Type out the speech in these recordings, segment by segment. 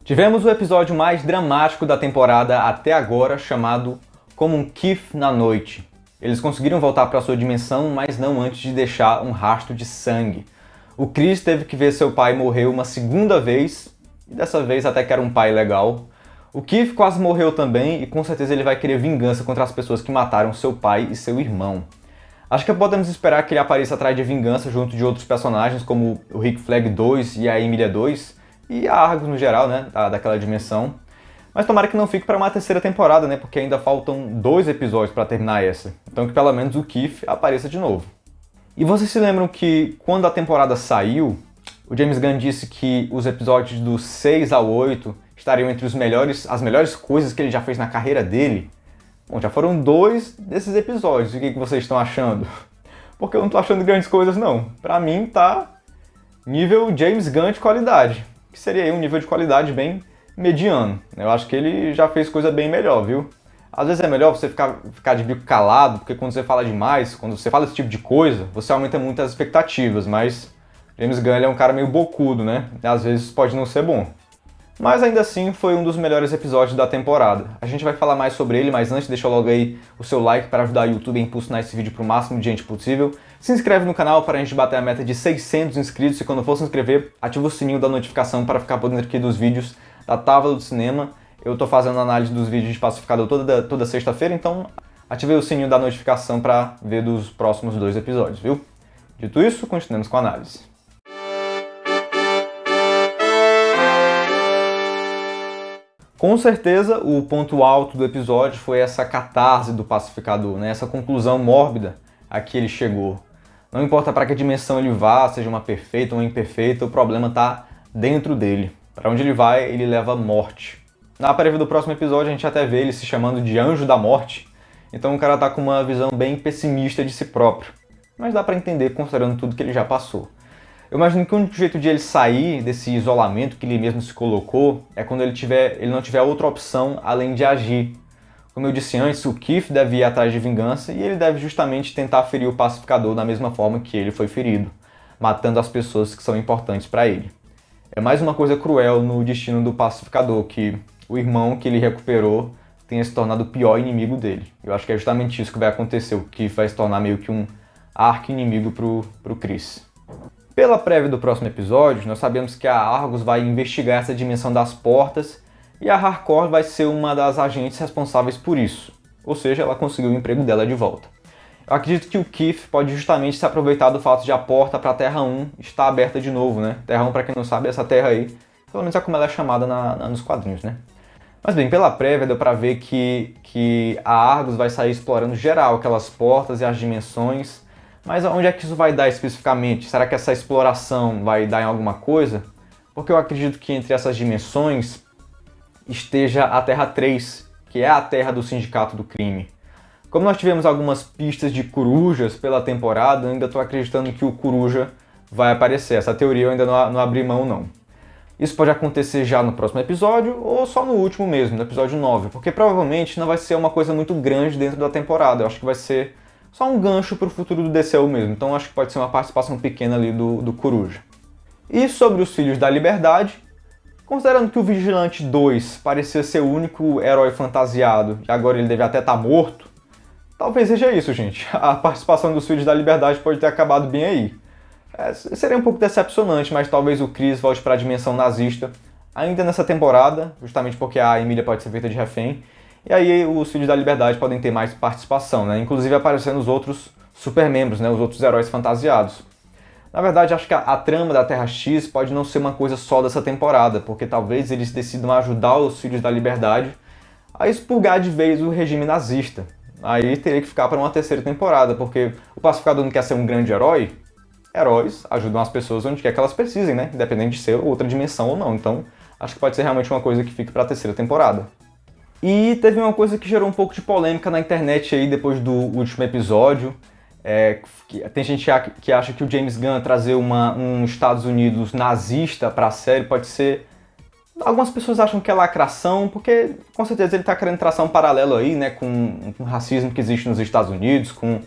Tivemos o episódio mais dramático da temporada até agora, chamado Como um Keith na Noite. Eles conseguiram voltar para sua dimensão, mas não antes de deixar um rastro de sangue. O Chris teve que ver seu pai morrer uma segunda vez, e dessa vez até que era um pai legal. O Keith quase morreu também, e com certeza ele vai querer vingança contra as pessoas que mataram seu pai e seu irmão. Acho que podemos esperar que ele apareça atrás de vingança junto de outros personagens, como o Rick Flag 2 e a Emilia 2, e a Argus no geral, né, daquela dimensão. Mas tomara que não fique para uma terceira temporada, né, porque ainda faltam 2 episódios para terminar essa. Então que pelo menos o Keith apareça de novo. E vocês se lembram que quando a temporada saiu, o James Gunn disse que os episódios do 6 ao 8 estariam entre as melhores coisas que ele já fez na carreira dele? Bom, já foram 2 desses episódios. E o que vocês estão achando? Porque eu não tô achando grandes coisas, não. Pra mim tá nível James Gunn de qualidade. Que seria aí um nível de qualidade bem mediano. Eu acho que ele já fez coisa bem melhor, viu? Às vezes é melhor você ficar de bico calado, porque quando você fala demais, quando você fala esse tipo de coisa, você aumenta muito as expectativas, mas James Gunn ele é um cara meio bocudo, né? E às vezes pode não ser bom. Mas ainda assim foi um dos melhores episódios da temporada. A gente vai falar mais sobre ele, mas antes deixa logo aí o seu like para ajudar o YouTube a impulsionar esse vídeo para o máximo de gente possível. Se inscreve no canal para a gente bater a meta de 600 inscritos e quando for se inscrever, ativa o sininho da notificação para ficar por dentro aqui dos vídeos da Távola do Cinema. Eu tô fazendo análise dos vídeos de Pacificador toda sexta-feira, então ativei o sininho da notificação para ver dos próximos 2 episódios, viu? Dito isso, continuemos com a análise. Com certeza, o ponto alto do episódio foi essa catarse do Pacificador, né? Essa conclusão mórbida a que ele chegou. Não importa para que dimensão ele vá, seja uma perfeita ou uma imperfeita, o problema está dentro dele. Para onde ele vai, ele leva morte. Na prévia do próximo episódio, a gente até vê ele se chamando de Anjo da Morte, então o cara tá com uma visão bem pessimista de si próprio. Mas dá para entender considerando tudo que ele já passou. Eu imagino que o único jeito de ele sair desse isolamento que ele mesmo se colocou é quando ele não tiver outra opção além de agir. Como eu disse antes, o Keith deve ir atrás de vingança e ele deve justamente tentar ferir o Pacificador da mesma forma que ele foi ferido, matando as pessoas que são importantes para ele. É mais uma coisa cruel no destino do Pacificador, que o irmão que ele recuperou tenha se tornado o pior inimigo dele. Eu acho que é justamente isso que vai acontecer, o Keith vai se tornar meio que um arqui-inimigo pro Chris. Pela prévia do próximo episódio, nós sabemos que a Argus vai investigar essa dimensão das portas e a Harcourt vai ser uma das agentes responsáveis por isso. Ou seja, ela conseguiu o emprego dela de volta. Eu acredito que o Keith pode justamente se aproveitar do fato de a porta para a Terra 1 estar aberta de novo, né? Terra 1, para quem não sabe, é essa terra aí. Pelo menos é como ela é chamada nos quadrinhos, né? Mas bem, pela prévia deu para ver que a Argus vai sair explorando geral aquelas portas e as dimensões. Mas onde é que isso vai dar especificamente? Será que essa exploração vai dar em alguma coisa? Porque eu acredito que entre essas dimensões esteja a Terra 3, que é a Terra do Sindicato do Crime. Como nós tivemos algumas pistas de corujas pela temporada, eu ainda estou acreditando que o coruja vai aparecer. Essa teoria eu ainda não abri mão, não. Isso pode acontecer já no próximo episódio ou só no último mesmo, no episódio 9, porque provavelmente não vai ser uma coisa muito grande dentro da temporada. Eu acho que vai ser só um gancho para o futuro do DCU mesmo, então acho que pode ser uma participação pequena ali do Coruja. E sobre os Filhos da Liberdade, considerando que o Vigilante 2 parecia ser o único herói fantasiado e agora ele deve até estar morto, talvez seja isso, gente. A participação dos Filhos da Liberdade pode ter acabado bem aí. Seria um pouco decepcionante, mas talvez o Chris volte para a dimensão nazista ainda nessa temporada, justamente porque a Emilia pode ser feita de refém. E aí os Filhos da Liberdade podem ter mais participação, né? Inclusive aparecendo os outros supermembros, né? Os outros heróis fantasiados. Na verdade, acho que a trama da Terra X pode não ser uma coisa só dessa temporada, porque talvez eles decidam ajudar os Filhos da Liberdade a expurgar de vez o regime nazista. Aí teria que ficar para uma terceira temporada, porque o Pacificador não quer ser um grande herói. Heróis ajudam as pessoas onde quer que elas precisem, né? Independente de ser outra dimensão ou não. Então, acho que pode ser realmente uma coisa que fique para a terceira temporada. E teve uma coisa que gerou um pouco de polêmica na internet aí depois do último episódio. Tem gente que acha que o James Gunn trazer um Estados Unidos nazista para a série pode ser... Algumas pessoas acham que é lacração, porque com certeza ele está querendo traçar um paralelo aí, né, com o racismo que existe nos Estados Unidos, com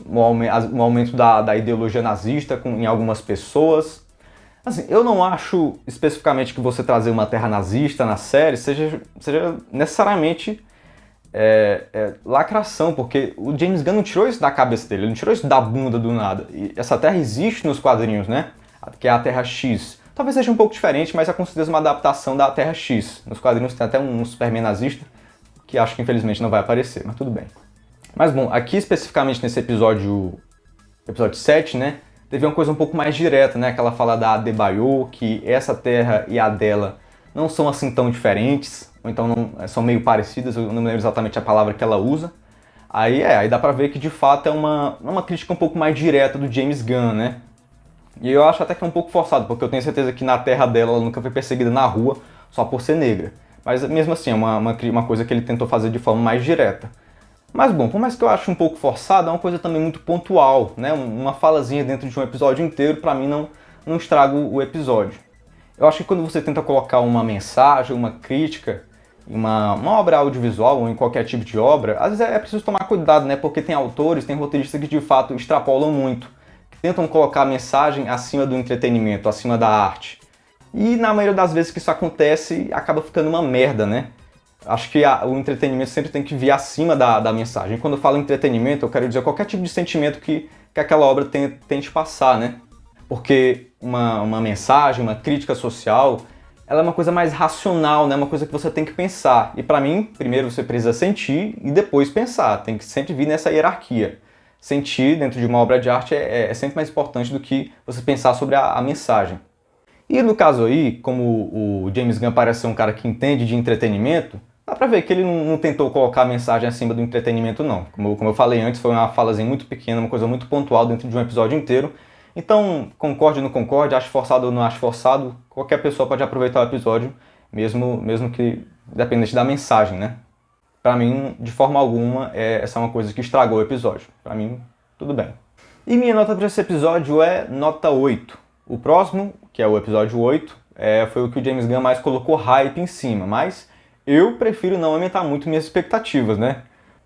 o aumento da ideologia nazista em algumas pessoas. Assim, eu não acho especificamente que você trazer uma terra nazista na série seja necessariamente lacração, porque o James Gunn não tirou isso da cabeça dele, ele não tirou isso da bunda do nada. E essa terra existe nos quadrinhos, né? Que é a Terra X. Talvez seja um pouco diferente, mas é com certeza uma adaptação da Terra X. Nos quadrinhos tem até um Superman nazista, que acho que infelizmente não vai aparecer, mas tudo bem. Mas bom, aqui especificamente nesse episódio 7, né? Teve uma coisa um pouco mais direta, né? Aquela fala da Adebayo, que essa terra e a dela não são assim tão diferentes, ou então são meio parecidas, eu não me lembro exatamente a palavra que ela usa. Aí dá pra ver que de fato é uma crítica um pouco mais direta do James Gunn, né? E eu acho até que é um pouco forçado, porque eu tenho certeza que na terra dela ela nunca foi perseguida na rua só por ser negra. Mas mesmo assim, é uma coisa que ele tentou fazer de forma mais direta. Mas bom, por mais que eu ache um pouco forçado, é uma coisa também muito pontual, né? Uma falazinha dentro de um episódio inteiro, pra mim não estraga o episódio. Eu acho que quando você tenta colocar uma mensagem, uma crítica, em uma obra audiovisual ou em qualquer tipo de obra, às vezes é preciso tomar cuidado, né? Porque tem autores, tem roteiristas que de fato extrapolam muito, que tentam colocar a mensagem acima do entretenimento, acima da arte. E na maioria das vezes que isso acontece, acaba ficando uma merda, né? Acho que o entretenimento sempre tem que vir acima da mensagem. E quando eu falo entretenimento, eu quero dizer qualquer tipo de sentimento que aquela obra tente passar, né? Porque uma mensagem, uma crítica social, ela é uma coisa mais racional, né? Uma coisa que você tem que pensar. E pra mim, primeiro você precisa sentir e depois pensar. Tem que sempre vir nessa hierarquia. Sentir dentro de uma obra de arte é sempre mais importante do que você pensar sobre a mensagem. E no caso aí, como o James Gunn parece ser um cara que entende de entretenimento, dá pra ver que ele não tentou colocar a mensagem acima do entretenimento, não. Como eu falei antes, foi uma falazinha muito pequena, uma coisa muito pontual dentro de um episódio inteiro. Então, concorde ou não concorde, ache forçado ou não ache forçado, qualquer pessoa pode aproveitar o episódio, mesmo que dependente da mensagem, né? Pra mim, de forma alguma, essa é uma coisa que estragou o episódio. Pra mim, tudo bem. E minha nota para esse episódio é nota 8. O próximo, que é o episódio 8, foi o que o James Gunn mais colocou hype em cima, mas eu prefiro não aumentar muito minhas expectativas, né?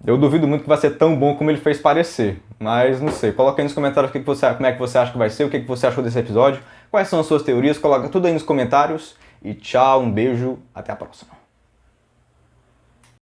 Eu duvido muito que vai ser tão bom como ele fez parecer, mas não sei. Coloca aí nos comentários como é que você acha que vai ser, o que você achou desse episódio, quais são as suas teorias, coloca tudo aí nos comentários e tchau, um beijo, até a próxima.